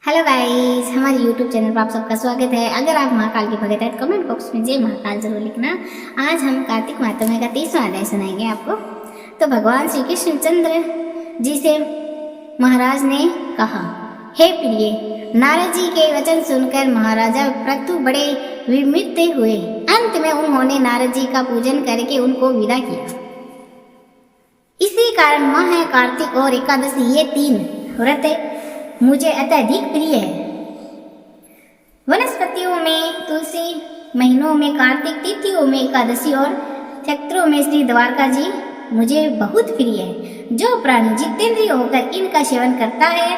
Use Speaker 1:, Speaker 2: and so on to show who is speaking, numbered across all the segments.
Speaker 1: Hello guys, हमारे YouTube channel पर आप सबका स्वागत है। अगर आप महाकाल की भगत है तो कमेंट बॉक्स में जय महाकाल जरूर लिखना। आज हम कार्तिक मातम्य का 30वां अध्याय सुनाएंगे आपको। तो भगवान श्री कृष्णचंद्र जी से महाराज ने कहा, हे प्रिय, नारद जी के वचन सुनकर महाराजा पृथु बड़े विस्मित हुए। अंत में उन्होंने नारद जी का पूजन करके उनको विदा किया। इसी कारण माह, कार्तिक और एकादशी ये 3 व्रत मुझे अत्यधिक प्रिय है। वनस्पतियों में तुलसी, महीनों में कार्तिक, तिथियों में एकादशी और नक्षत्रों में श्री द्वारका जी मुझे बहुत प्रिय है। जो प्राणी जितेंद्रिय होकर इनका सेवन करता है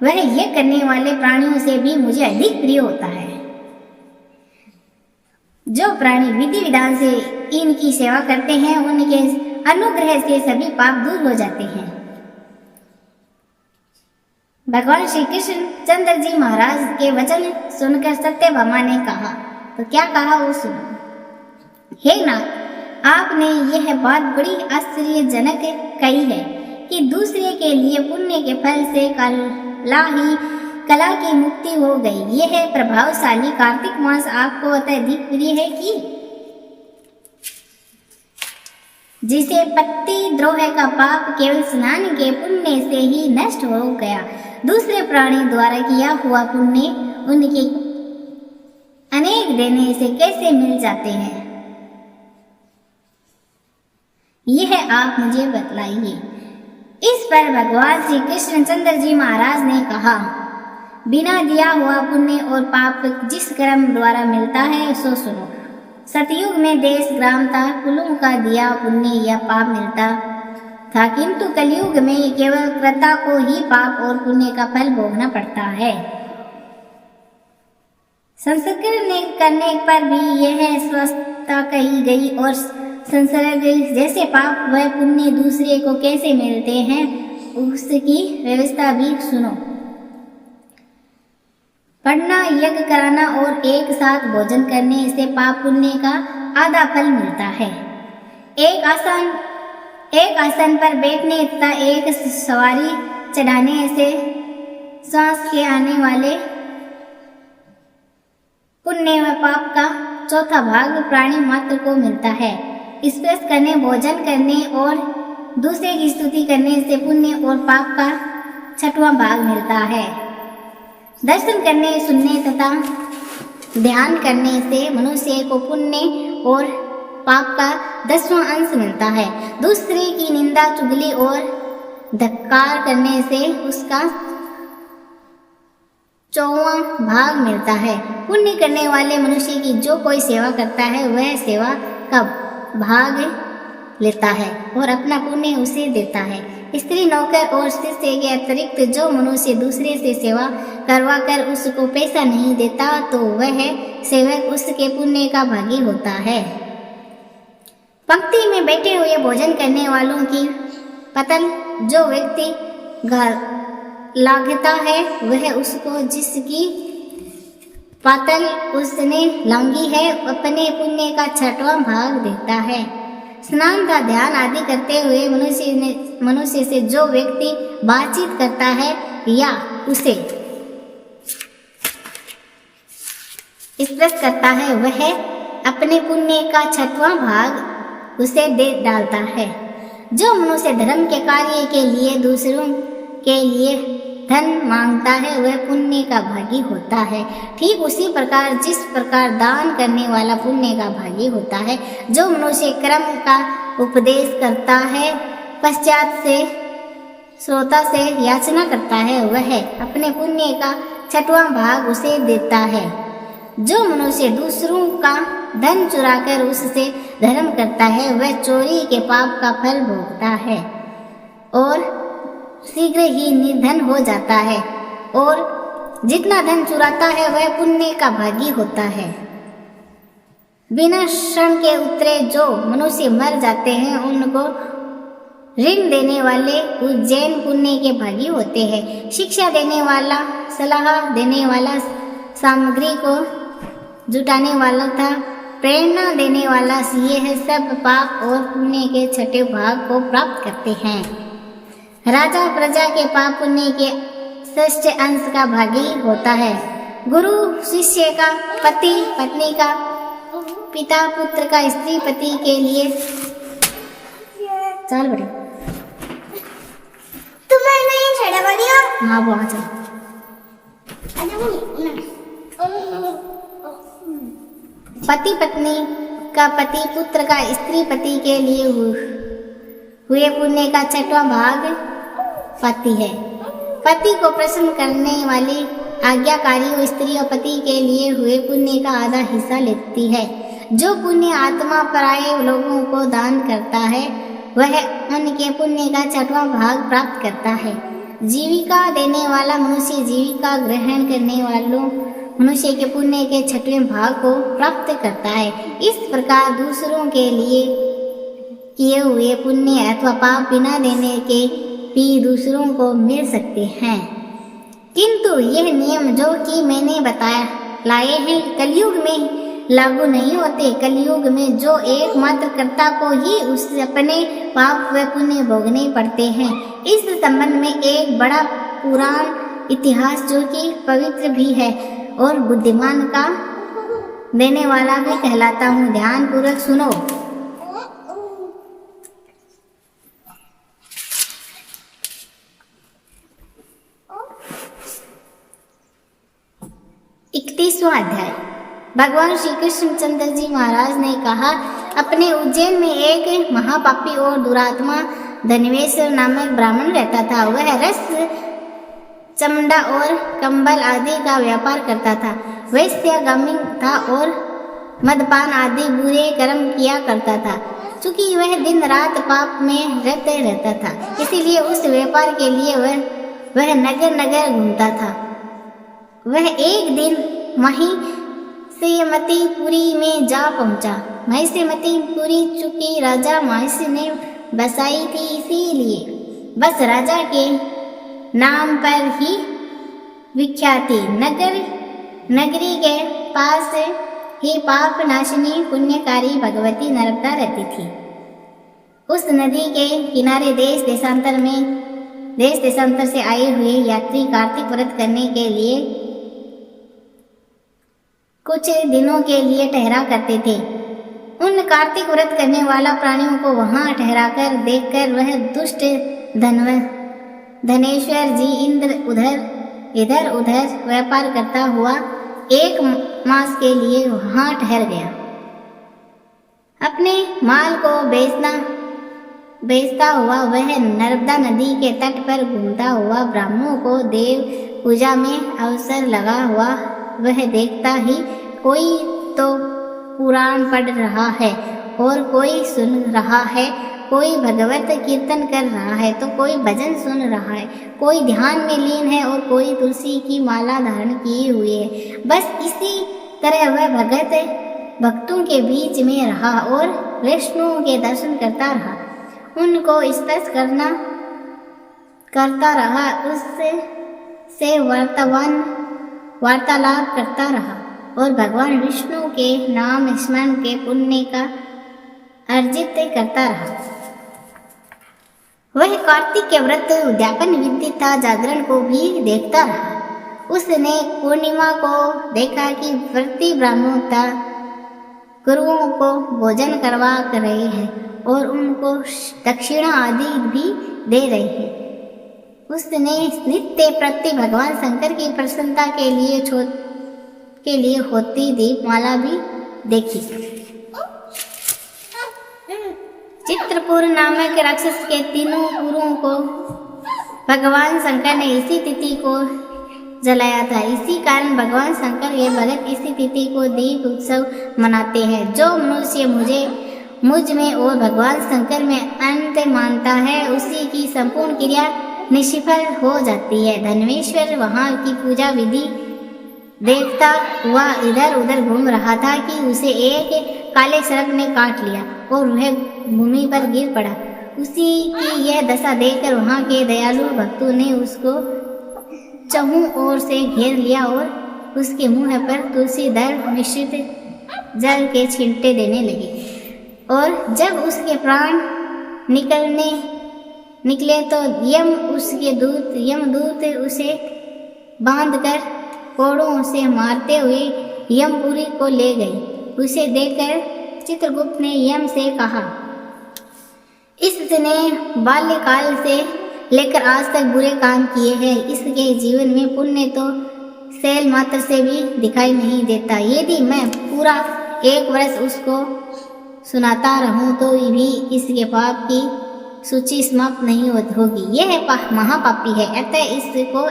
Speaker 1: वह ये करने वाले प्राणियों से भी मुझे अधिक प्रिय होता है। जो प्राणी विधि विधान से इनकी सेवा करते हैं उनके अनुग्रह से सभी पाप दूर हो जाते हैं। भगवान श्री कृष्ण चंद्र जी महाराज के वचन सुनकर सत्यभामा ने कहा, तो क्या कहा वो सुनो। हे नाथ, आपने यह बात बड़ी आश्चर्यजनक कही है कि दूसरे के लिए पुण्य के फल से कला की मुक्ति हो गई। यह प्रभावशाली कार्तिक मास आपको अत्यधिक प्रिय है कि जिसे पत्ती द्रोह का पाप केवल स्नान के पुण्य से ही नष्ट हो गया। दूसरे प्राणी द्वारा किया हुआ पुण्य उनके अनेक देने से कैसे मिल जाते हैं, यह आप मुझे बतलाइए। इस पर भगवान श्री कृष्णचंद्र जी महाराज ने कहा, बिना दिया हुआ पुण्य और पाप जिस कर्म द्वारा मिलता है सो सुनो। सतयुग में देश ग्राम था, कुलों का दिया पुण्य या पाप मिलता था, किंतु कलयुग में केवल कर्ता को ही पाप और पुण्य का फल भोगना पड़ता है। संस्कृत करने पर भी यह स्वस्थता कही गई और संसर्ग जैसे पाप व पुण्य दूसरे को कैसे मिलते हैं उसकी व्यवस्था भी सुनो। पढ़ना, यज्ञ कराना और एक साथ भोजन करने से पाप पुण्य का आधा फल मिलता है। एक आसन पर बैठने तथा एक सवारी चढ़ाने से सांस के आने वाले पुण्य व पाप का चौथा भाग प्राणी मात्र को मिलता है। स्पर्श करने, भोजन करने और दूसरे की स्तुति करने से पुण्य और पाप का 6वां भाग मिलता है। दर्शन करने, सुनने तथा ध्यान करने से मनुष्य को पुण्य और पाप का 10वां अंश मिलता है। दूसरे की निंदा, चुगली और धिक्कार करने से उसका 4वां भाग मिलता है। पुण्य करने वाले मनुष्य की जो कोई सेवा करता है वह सेवा का भाग लेता है और अपना पुण्य उसे देता है। स्त्री, नौकर और शिष्य के अतिरिक्त जो मनुष्य दूसरे से सेवा करवा कर उसको पैसा नहीं देता तो वह सेवक उसके पुण्य का भागी होता है। पंक्ति में बैठे हुए भोजन करने वालों की पतन जो व्यक्ति लांघता है वह उसको जिसकी पातल उसने लांघी है अपने पुण्य का 6वां भाग देता है। स्नान का ध्यान आदि करते हुए मनुष्य से जो व्यक्ति बातचीत करता है या उसे स्पर्श करता है वह अपने पुण्य का 6वां भाग उसे दे डालता है। जो मनुष्य धर्म के कार्य के लिए दूसरों के लिए धन मांगता है वह पुण्य का भागी होता है। ठीक उसी प्रकार जिस प्रकार दान करने वाला पुण्य का भागी होता है। जो मनुष्य कर्म का उपदेश करता है पश्चात से श्रोता से याचना करता है वह अपने पुण्य का 6वां भाग उसे देता है। जो मनुष्य दूसरों का धन चुराकर उससे धर्म करता है वह चोरी के पाप का फल भोगता है और शीघ्र ही निर्धन हो जाता है और जितना धन चुराता है वह पुण्य का भागी होता है। बिना श्रम के उतरे जो मनुष्य मर जाते हैं उनको ऋण देने वाले उज्जैन पुण्य के भागी होते हैं। शिक्षा देने वाला, सलाह देने वाला, सामग्री को जुटाने वाला था प्रेरणा देने वाला, यह सब पाप और पुण्य के 6वें भाग को प्राप्त करते हैं। राजा प्रजा के पाप पुण्य के श्रेष्ठ अंश का भागी होता है। गुरु शिष्य का, पति पत्नी का, पिता पुत्र का, स्त्री पति के लिए। चल बेटा,
Speaker 2: तुम्हें नहीं छेड़ा बढ़िया।
Speaker 1: हाँ वो आ चल। पति पत्नी का, पति पुत्र का, स्त्री पति के लिए हुए पुण्य का 6वां भाग पति है। पति को प्रसन्न करने वाली आज्ञाकारी स्त्री और पति के लिए हुए पुण्य का आधा हिस्सा लेती है। जो पुण्य आत्मा पराये लोगों को दान करता है वह उनके पुण्य का 6वां भाग प्राप्त करता है। जीविका देने वाला मनुष्य जीविका ग्रहण करने वालों मनुष्य के पुण्य के 6वें भाग को प्राप्त करता है। इस प्रकार दूसरों के लिए किए हुए पुण्य अथवा पाप बिना देने के भी दूसरों को मिल सकते हैं। किंतु यह नियम जो कि मैंने लाए हैं कलयुग में लागू नहीं होते। कलयुग में जो एकमात्र कर्ता को ही उससे अपने पाप व पुण्य भोगने पड़ते हैं। इस संबंध में एक बड़ा पुराण इतिहास जो कि पवित्र भी है और बुद्धिमान का देने वाला भी कहलाता हूँ। ध्यान पूर्वक सुनो। इकतीसवां अध्याय। भगवान श्री कृष्णचंद्र जी महाराज ने कहा, अपने उज्जैन में एक महापापी और दुरात्मा धनवेश्वर नामक ब्राह्मण रहता था। वह रस, चमड़ा और कंबल आदि का व्यापार करता था। वैश्यगामी था और मदपान आदि बुरे कर्म किया करता था। चूंकि वह दिन रात पाप में रहता था, इसीलिए उस व्यापार के लिए वह नगर नगर घूमता था। वह एक दिन महिषमतीपुरी में जा पहुंचा। महिषमतीपुरी चूंकि राजा महिष ने बसाई थी, इसीलिए बस राजा के नाम पर ही विख्याति। नगरी के पास ही पाप नाशिनी पुण्यकारी भगवती नर्मदा रहती थी। उस नदी के किनारे देश देशांतर से आए हुए यात्री कार्तिक व्रत करने के लिए कुछ दिनों के लिए ठहरा करते थे। उन कार्तिक व्रत करने वाला प्राणियों को वहां ठहराकर देखकर वह दुष्ट धनेश्वर जी इधर उधर व्यापार करता हुआ 1 मास के लिए वहां ठहर गया। अपने माल को बेचता हुआ वह नर्मदा नदी के तट पर घूमता हुआ ब्राह्मणों को देव पूजा में अवसर लगा हुआ वह देखता ही कोई तो पुराण पढ़ रहा है और कोई सुन रहा है, कोई भगवत कीर्तन कर रहा है तो कोई भजन सुन रहा है, कोई ध्यान में लीन है और कोई तुलसी की माला धारण किए हुए है। बस इसी तरह वह भक्तों के बीच में रहा और वैष्णवों के दर्शन करता रहा, उनको स्पर्श करता रहा, उससे वार्तालाप करता रहा और भगवान विष्णु के नाम स्मरण के पुण्य का अर्जित करता रहा। वह कार्तिक के व्रत उद्यापन विधि था जागरण को भी देखता रहा। उसने पूर्णिमा को देखा कि व्रती ब्राह्मण गुरुओं को भोजन करवा रहे हैं और उनको दक्षिणा आदि भी दे रहे हैं। उसने नित्य प्रति भगवान शंकर की प्रसन्नता के लिए होती दीपमाला भी देखी। चित्रपुर नामक राक्षस के 3 गुरुओं को भगवान शंकर ने इसी तिथि को जलाया था। इसी कारण भगवान शंकर के भगत इसी तिथि को दीप उत्सव मनाते हैं। जो मनुष्य मुझ में और भगवान शंकर में अंत मानता है उसी की संपूर्ण क्रिया निष्फल हो जाती है। धनवेश्वर वहां की पूजा विधि देखता हुआ इधर उधर घूम रहा था कि उसे एक काले सर्प ने काट लिया और वह भूमि पर गिर पड़ा। उसी की यह दशा देखकर वहां के दयालु भक्तों ने उसको चहुं ओर से घेर लिया और उसके मुंह पर तुलसी दल मिश्रित जल के छींटे देने लगे। और जब उसके प्राण निकले तो यमदूत उसे बांधकर कोड़ों से मारते हुए यमपुरी को ले गई। उसे देखकर चित्रगुप्त ने यम से कहा, इसने बाल्यकाल से लेकर आज तक बुरे काम किए हैं। इसके जीवन में पुण्य तो सेल मात्र से भी दिखाई नहीं देता। यदि मैं पूरा 1 वर्ष उसको सुनाता रहूं तो भी इसके पाप की सूची समाप्त नहीं होगी। यह महापापी है, अतः इसको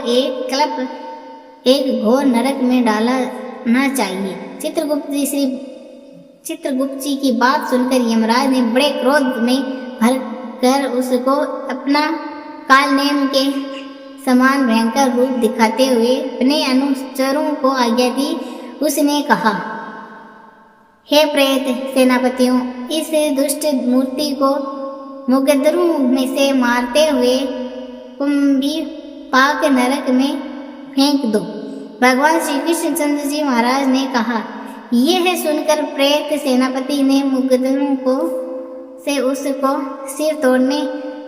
Speaker 1: एक घोर नरक में डालना चाहिए। चित्रगुप्त जी की बात सुनकर यमराज ने बड़े क्रोध में भरकर उसको अपना कालनेम के समान भयंकर रूप दिखाते हुए अपने अनुचरों को आज्ञा दी। उसने कहा, हे प्रेत सेनापतियों, इस दुष्ट मूर्ति को मुगदरों में से मारते हुए कुंभी पाक नरक में फेंक दो। भगवान श्री कृष्णचंद्र जी महाराज ने कहा। यह सुनकर प्रेत सेनापति ने मुगदरों को से उसको सिर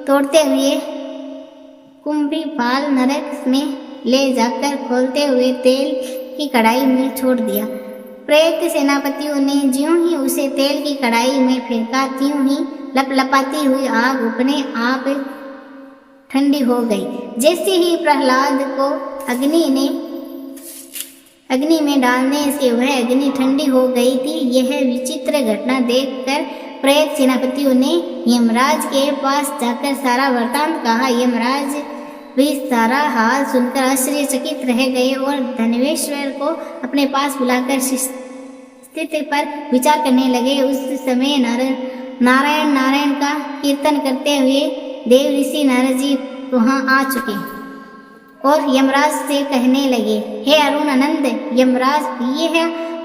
Speaker 1: तोड़ते हुए कुंभी पाल नरक में ले जाकर खोलते हुए तेल की कढ़ाई में छोड़ दिया। प्रेत सेनापतियों ने ज्यों ही उसे तेल की कढ़ाई में फेंका, त्यों ही लपलपाती हुई आग अपने आप ठंडी हो गई। जैसे ही प्रहलाद को अग्नि में डालने से वह अग्नि ठंडी हो गई थी। यह विचित्र घटना देखकर प्रेत सेनापतियों ने यमराज के पास जाकर सारा वृत्तांत कहा। यमराज भी सारा हाल सुनकर आश्चर्यचकित रह गए और धनवेश्वर को अपने पास बुलाकर स्थिति पर विचार करने लगे। उस समय नारायण का कीर्तन करते हुए देव ऋषि नारद जी वहां आ चुके और यमराज से कहने लगे, हे अरुण अनंत यमराज, यह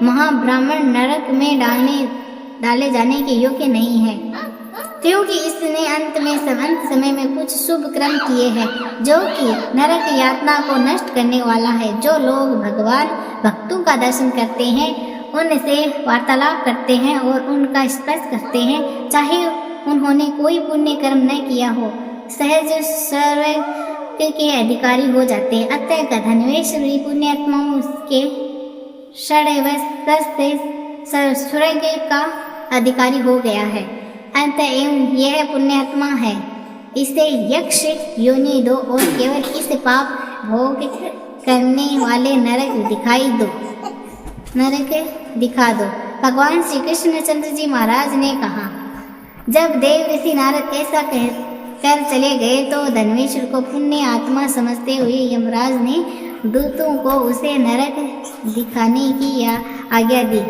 Speaker 1: महाब्राह्मण नरक में डाले जाने के योग्य नहीं है, क्योंकि इसने अंत समय में कुछ शुभ कर्म किए हैं जो कि नरक यातना को नष्ट करने वाला है। जो लोग भगवान भक्तों का दर्शन करते हैं, उनसे वार्तालाप करते हैं और उनका स्पर्श करते हैं, चाहे उन्होंने कोई पुण्य कर्म न किया हो, सहज स्वर्ग के अधिकारी हो जाते हैं। अतः धनवेश्वरी पुण्यात्माओं के स्वर्ग का अधिकारी हो गया है। अतः यह पुण्यात्मा है, इसे यक्ष योनि दो और केवल इस पाप भोग करने वाले नरक दिखा दो। भगवान श्री कृष्णचंद्र जी महाराज ने कहा। जब देव ऋषि नारद ऐसा कहकर चले गए तो धनवेश्वर को पुण्य आत्मा समझते हुए यमराज ने दूतों को उसे नरक दिखाने की आज्ञा दी।